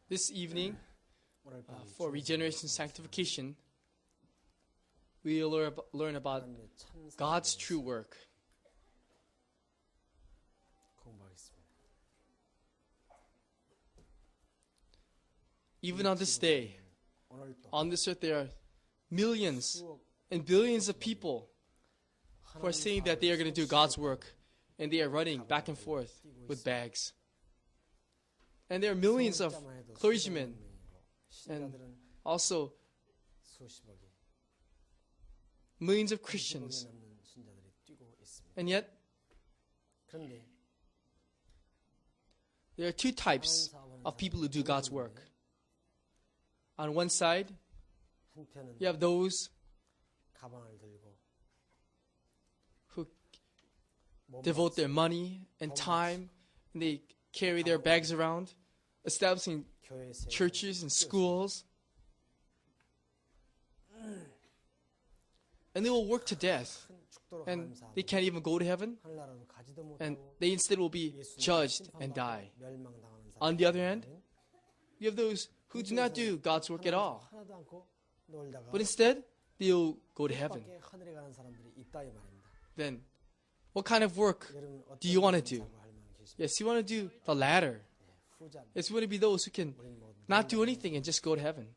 This evening, for regeneration sanctification, we'll learn about God's true work. Even on this day, on this earth, there are millions and billions of people who are saying that they are going to do God's work, and they are running back and forth with bags. And there are millions of clergymen and also millions of Christians. And yet, there are two types of people who do God's work. On one side, you have those who devote their money and time, and they carry their bags around, establishing churches and schools. And they will work to death, and they can't even go to heaven, and they instead will be judged and die. On the other hand, you have those who do not do God's work at all, but instead, they'll go to heaven. Then, what kind of work do you want to do? Yes, you want to do the latter. Yes, you want to be those who can not do anything and just go to heaven.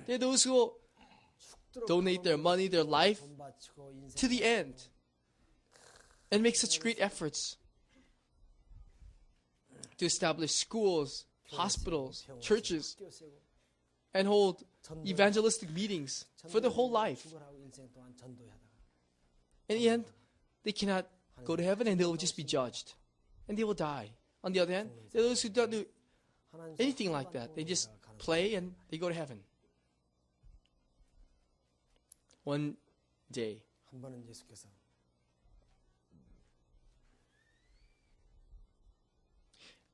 They're those who will donate their money, their life, to the end, and make such great efforts to establish schools, hospitals, churches, and hold evangelistic meetings for their whole life. In the end, they cannot go to heaven, and they will just be judged, and they will die. On the other hand, there are those who don't do anything like that. They just play and they go to heaven. One day,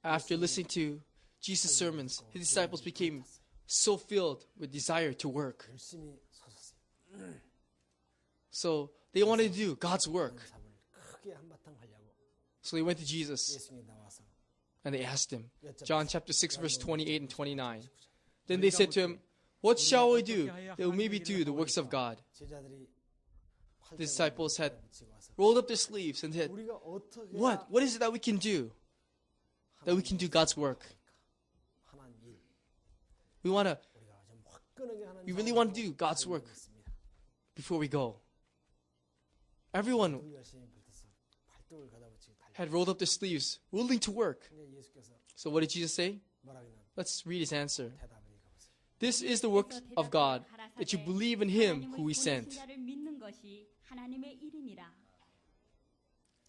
after listening to Jesus' sermons, his disciples became so filled with desire to work. So they wanted to do God's work. So they went to Jesus and they asked him, John chapter 6 verse 28 and 29. Then they said to him, "What shall we do that we maybe do the works of God?" The disciples had rolled up their sleeves and said, What is it that we can do? That we can do God's work. We really want to do God's work before we go. Everyone had rolled up their sleeves, willing to work. So what did Jesus say? Let's read his answer. This is the work of God, that you believe in him who he sent.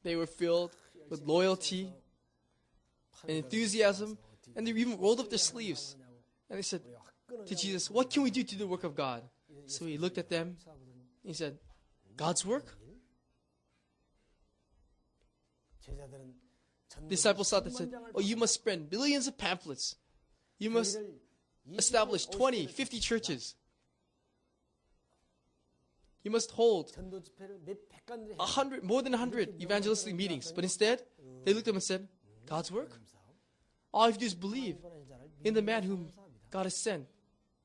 They were filled with loyalty and enthusiasm, and they even rolled up their sleeves. And they said to Jesus, "What can we do to do the work of God?" So he looked at them, and he said, "God's work?" Disciples thought that said, "Oh, you must print billions of pamphlets. You must establish 20, 50 churches. You must hold more than 100 evangelistic meetings." But instead, they looked at him and said, "God's work? All you have to do is believe in the man whom God has sent.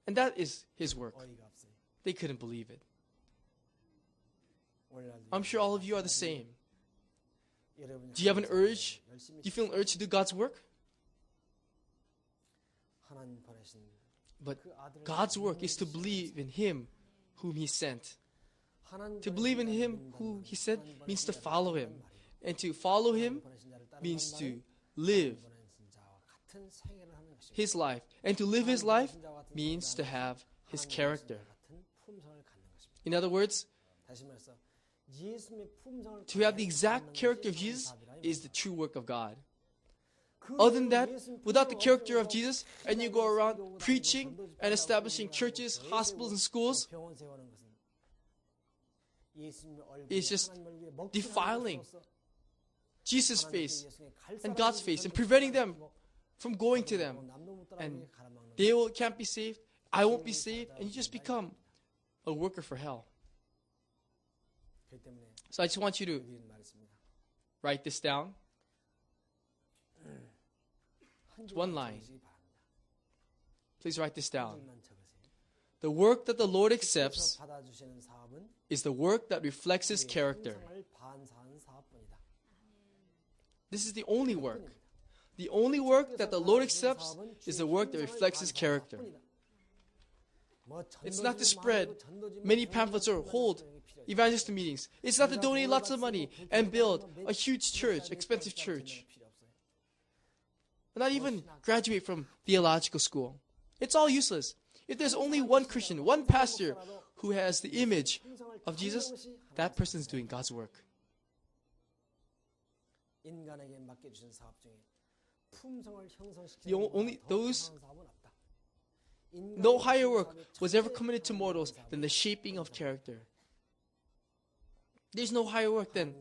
And that is his work." They couldn't believe it. I'm sure all of you are the same. Do you have an urge? Do you feel an urge to do God's work? But God's work is to believe in him whom he sent. To believe in him who he sent means to follow him. And to follow him means to live his life. And to live his life means to have his character. In other words, to have the exact character of Jesus is the true work of God. Other than that, without the character of Jesus, and you go around preaching and establishing churches, hospitals, and schools, it's just defiling Jesus' face and God's face and preventing them from going to them. And they can't be saved, I won't be saved, and you just become a worker for hell. So I just want you to write this down. It's one line. Please write this down. The work that the Lord accepts is the work that reflects His character. This is the only work. The only work that the Lord accepts is the work that reflects His character. It's not to spread many pamphlets or hold evangelistic meetings. It's not to donate lots of money and build a huge church, expensive church. Not even graduate from theological school. It's all useless. If there's only one Christian, one pastor who has the image of Jesus, that person's doing God's work. No higher work was ever committed to mortals than the shaping of character. There's no higher work than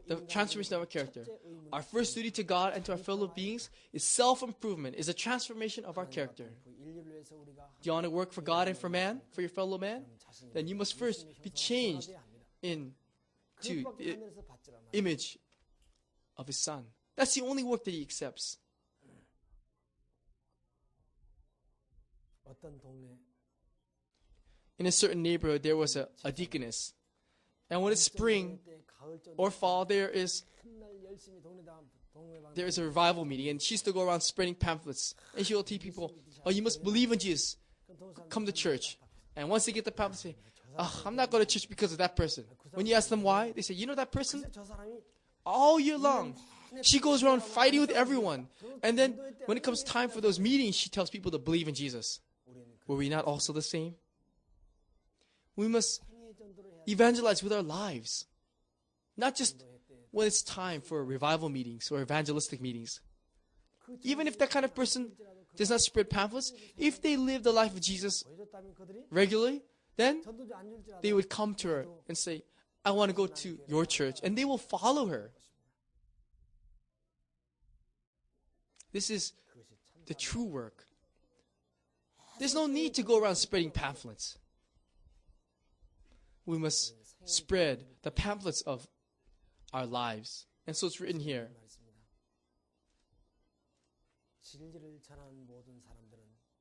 the transformation of our character. Our first duty to God and to our fellow beings is self-improvement, is a transformation of our character. Do you want to work for God and for man, for your fellow man? Then you must first be changed into the image of His Son. That's the only work that He accepts. In a certain neighborhood, there was a deaconess. And when it's spring or fall, there is a revival meeting, and she used to go around spreading pamphlets. And she will tell people, "Oh, you must believe in Jesus. Come to church." And once they get the pamphlet, they say, "Oh, I'm not going to church because of that person." When you ask them why, they say, "You know that person? All year long, she goes around fighting with everyone. And then when it comes time for those meetings, she tells people to believe in Jesus." Were we not also the same? We must evangelize with our lives. Not just when it's time for revival meetings or evangelistic meetings. Even if that kind of person does not spread pamphlets, if they live the life of Jesus regularly, then they would come to her and say, "I want to go to your church," and they will follow her. This is the true work. There's no need to go around spreading pamphlets. We must spread the pamphlets of our lives. And so it's written here.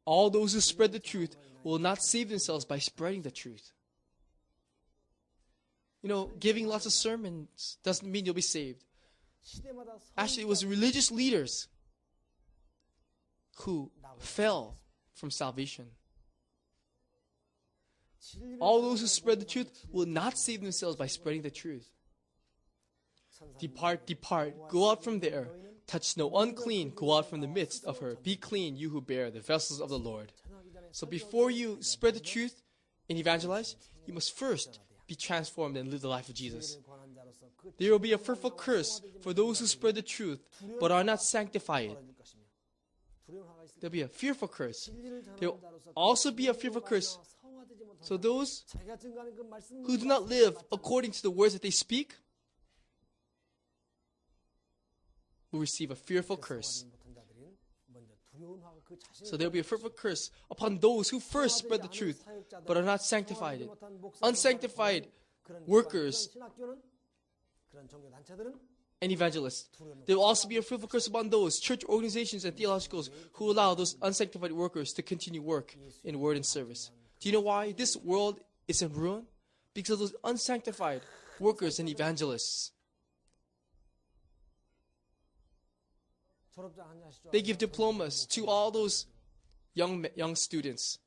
All those who spread the truth will not save themselves by spreading the truth. You know, giving lots of sermons doesn't mean you'll be saved. Actually, it was religious leaders who fell from salvation. All those who spread the truth will not save themselves by spreading the truth. Depart, depart, go out from there. Touch no unclean, go out from the midst of her. Be clean, you who bear the vessels of the Lord. So before you spread the truth and evangelize, you must first be transformed and live the life of Jesus. There will be a fearful curse for those who spread the truth but are not sanctified. There will be a fearful curse. There will also be a fearful curse. So those who do not live according to the words that they speak will receive a fearful curse. So there will be a fearful curse upon those who first spread the truth but are not sanctified. Unsanctified workers and evangelists. There will also be a fearful curse upon those church organizations and theologicals who allow those unsanctified workers to continue work in word and service. Do you know why this world is in ruin? Because of those unsanctified workers and evangelists. They give diplomas to all those young students,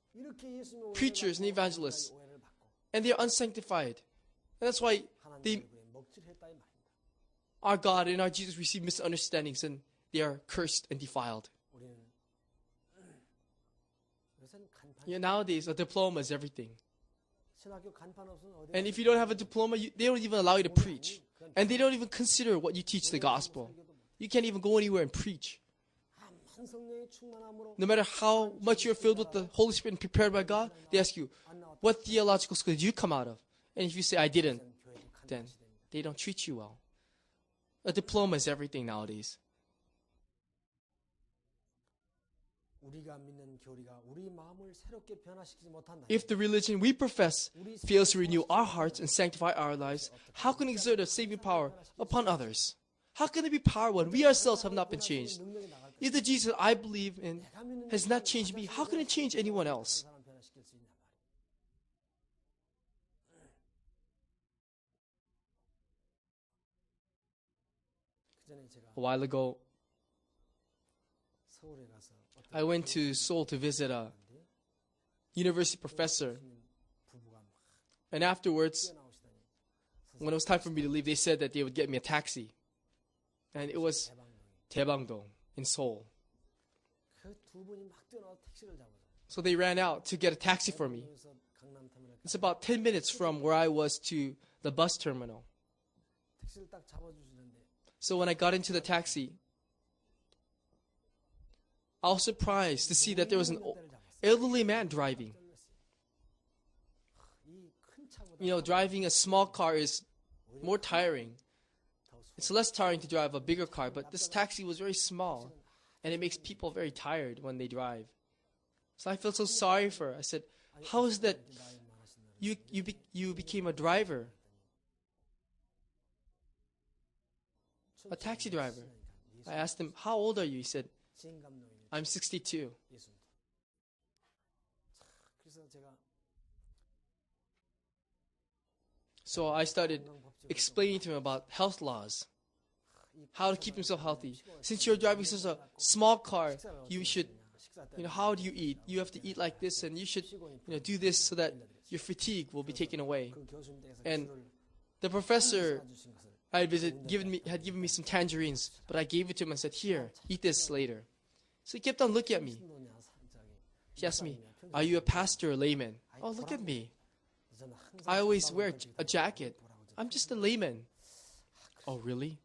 preachers and evangelists, and they are unsanctified. And that's why our God and our Jesus receive misunderstandings, and they are cursed and defiled. Nowadays, a diploma is everything. And if you don't have a diploma, they don't even allow you to preach. And they don't even consider what you teach the gospel. You can't even go anywhere and preach. No matter how much you're filled with the Holy Spirit and prepared by God, they ask you, what theological school did you come out of? And if you say, I didn't, then they don't treat you well. A diploma is everything nowadays. If the religion we profess fails to renew our hearts and sanctify our lives, how can it exert a saving power upon others? How can there be power when we ourselves have not been changed? if the Jesus I believe in has not changed me, how can it change anyone else? A while ago, I went to Seoul to visit a university professor. And afterwards, when it was time for me to leave, they said that they would get me a taxi. And it was Daebangdong in Seoul. So they ran out to get a taxi for me. It's about 10 minutes from where I was to the bus terminal. So when I got into the taxi, I was surprised to see that there was an elderly man driving. You know, driving a small car is more tiring. It's less tiring to drive a bigger car, but this taxi was very small, and it makes people very tired when they drive. So I felt so sorry for her. I said, how is that you became a driver? A taxi driver. I asked him, how old are you? He said, I'm 62. So I started explaining to him about health laws, how to keep himself healthy. Since you're driving such a small car, you should, how do you eat? You have to eat like this, and you should, do this so that your fatigue will be taken away. And the professor I had given me some tangerines, but I gave it to him and said, here, eat this later. So he kept on looking at me. He asked me, are you a pastor or layman? Oh, look at me. I always wear a jacket. I'm just a layman. Oh, really?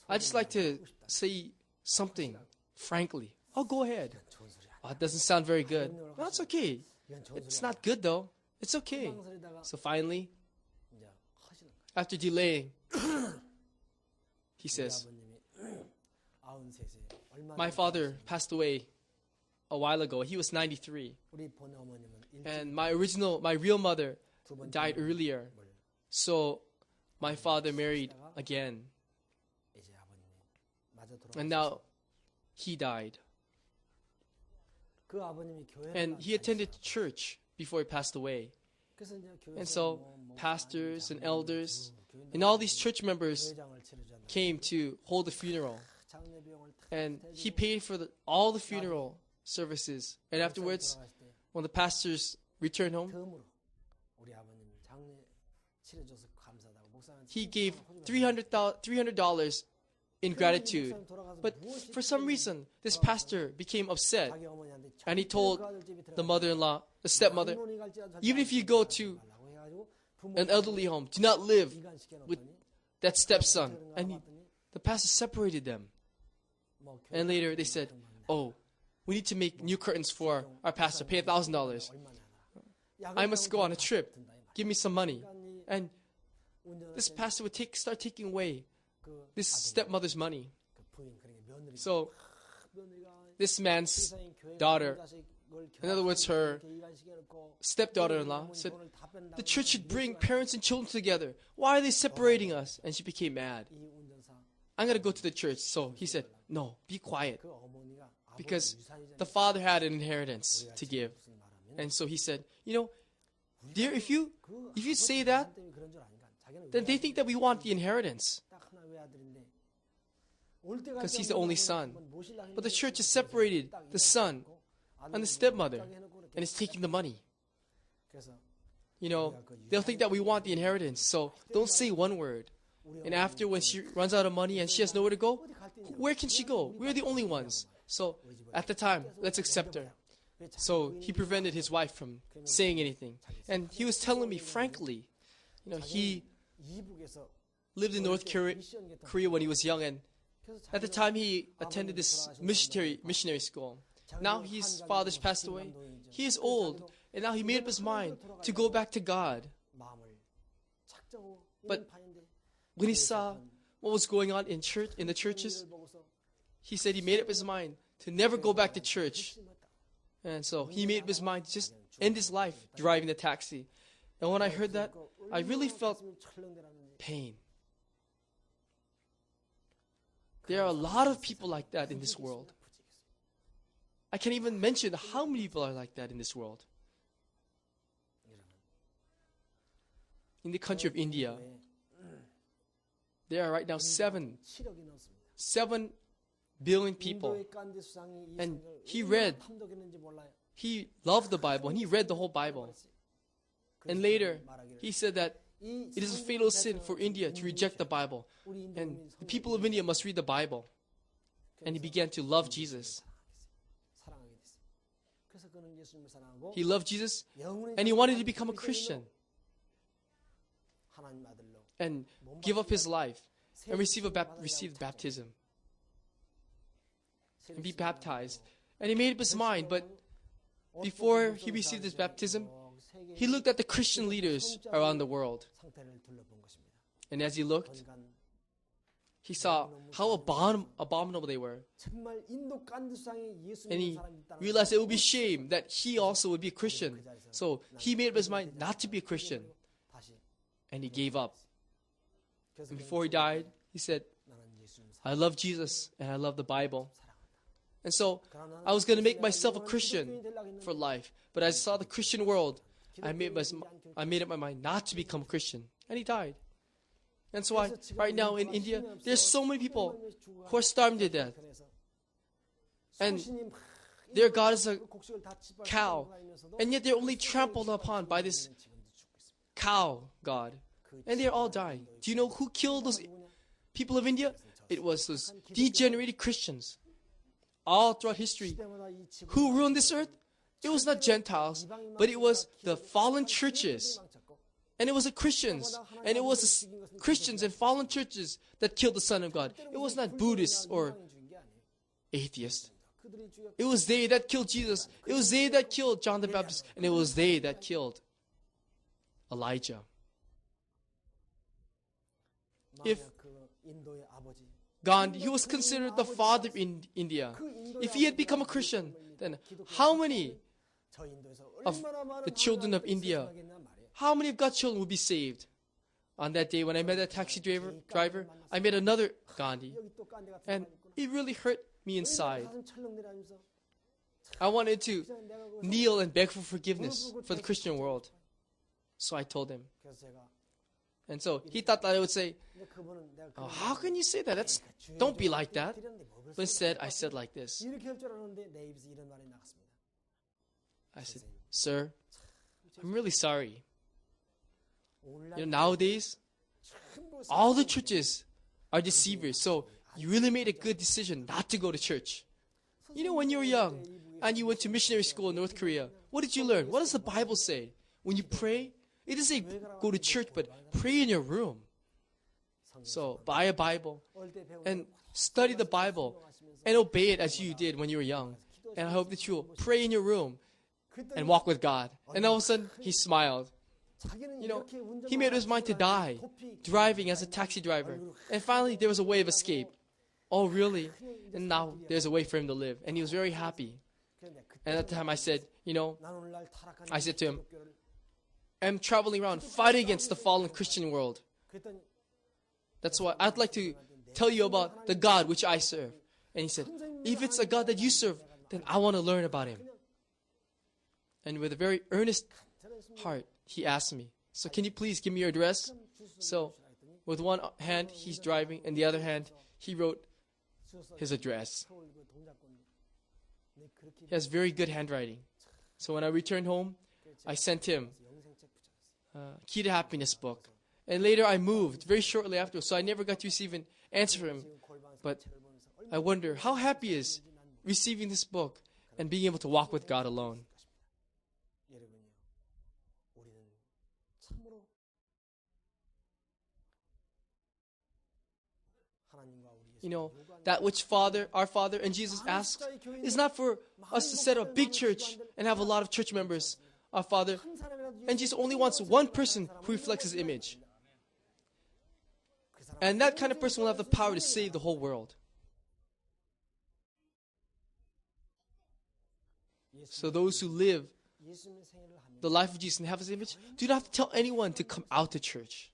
I just like to say something frankly. Oh, go ahead. Oh, it doesn't sound very good. No, it's okay. It's not good though. It's okay. So finally, after delaying, he says, my father passed away a while ago. He was 93. And my real mother died earlier. So my father married again. And now he died. And he attended church before he passed away. And so pastors and elders and all these church members came to hold the funeral. And he paid for all the funeral services. And afterwards, when the pastors returned home, he gave $300 in gratitude. But for some reason, this pastor became upset. And he told the mother-in-law, the stepmother, even if you go to an elderly home, do not live with that stepson. And the pastor separated them. And later they said, oh, we need to make new curtains for our pastor. Pay $1,000. I must go on a trip. Give me some money. And this pastor would start taking away this stepmother's money. So this man's daughter, in other words, her stepdaughter-in-law, said, the church should bring parents and children together. Why are they separating us? And she became mad. I'm going to go to the church. So he said, no, be quiet. Because the father had an inheritance to give. And so he said, dear, if you say that, then they think that we want the inheritance. Because he's the only son. But the church has separated the son and the stepmother and is taking the money. They'll think that we want the inheritance. So don't say one word. And after, when she runs out of money and she has nowhere to go, where can she go? We're the only ones. So at the time, let's accept her. So he prevented his wife from saying anything. And he was telling me frankly, he lived in North Korea when he was young, and at the time he attended this missionary school. Now his father's passed away. He is old, and now he made up his mind to go back to God. But when he saw what was going on in the churches, he said he made up his mind to never go back to church. And so he made up his mind to just end his life driving the taxi. And when I heard that, I really felt pain. There are a lot of people like that in this world. I can't even mention how many people are like that in this world. In the country of India, there are right now 7 billion people. And he loved the Bible, and he read the whole Bible. And later, he said that it is a fatal sin for India to reject the Bible. And the people of India must read the Bible. And he began to love Jesus. He loved Jesus, and he wanted to become a Christian and give up his life and receive baptism and be baptized. And he made up his mind, but before he received his baptism, he looked at the Christian leaders around the world. And as he looked, he saw how abominable they were. And he realized it would be shame that he also would be a Christian. So he made up his mind not to be a Christian. And he gave up. And before he died, he said, I love Jesus and I love the Bible. And so I was going to make myself a Christian for life. But as I saw the Christian world, I made up my mind not to become a Christian. And he died. And so right now in India, there's so many people who are starving to death. And their God is a cow. And yet they're only trampled upon by this cow God. And they're all dying. Do you know who killed those people of India? It was those degenerated Christians. All throughout history. Who ruined this earth? It was not Gentiles, but it was the fallen churches. And it was the Christians. And it was the Christians and fallen churches that killed the Son of God. It was not Buddhists or atheists. It was they that killed Jesus. It was they that killed John the Baptist. And it was they that killed Elijah. If Gandhi, he was considered the father in India. If he had become a Christian, then how many of the children of India, how many of God's children would be saved? On that day when I met that taxi driver, I met another Gandhi. And it really hurt me inside. I wanted to kneel and beg for forgiveness for the Christian world. So I told him. And so he thought that I would say, oh, how can you say that? Don't be like that. But instead, I said like this. I said, sir, I'm really sorry. Nowadays, all the churches are deceivers. So you really made a good decision not to go to church. When you were young and you went to missionary school in North Korea, what did you learn? What does the Bible say? When you pray, it doesn't say go to church, but pray in your room. So buy a Bible and study the Bible and obey it as you did when you were young. And I hope that you'll pray in your room and walk with God. And all of a sudden, he smiled. He made up his mind to die, driving as a taxi driver. And finally, there was a way of escape. Oh, really? And now there's a way for him to live. And he was very happy. And at the time I said, I said to him, I'm traveling around fighting against the fallen Christian world. That's why I'd like to tell you about the God which I serve. And he said, if it's a God that you serve, then I want to learn about him. And with a very earnest heart, he asked me, so can you please give me your address? So with one hand, he's driving, and the other hand, he wrote his address. He has very good handwriting. So when I returned home, I sent him Key to Happiness book. And later I moved very shortly after, so I never got to receive an answer from him. But I wonder how happy he is receiving this book and being able to walk with God alone. That which our Father and Jesus asks is not for us to set up a big church and have a lot of church members. Our Father and Jesus only wants one person who reflects His image. And that kind of person will have the power to save the whole world. So those who live the life of Jesus and have His image do not have to tell anyone to come out to church.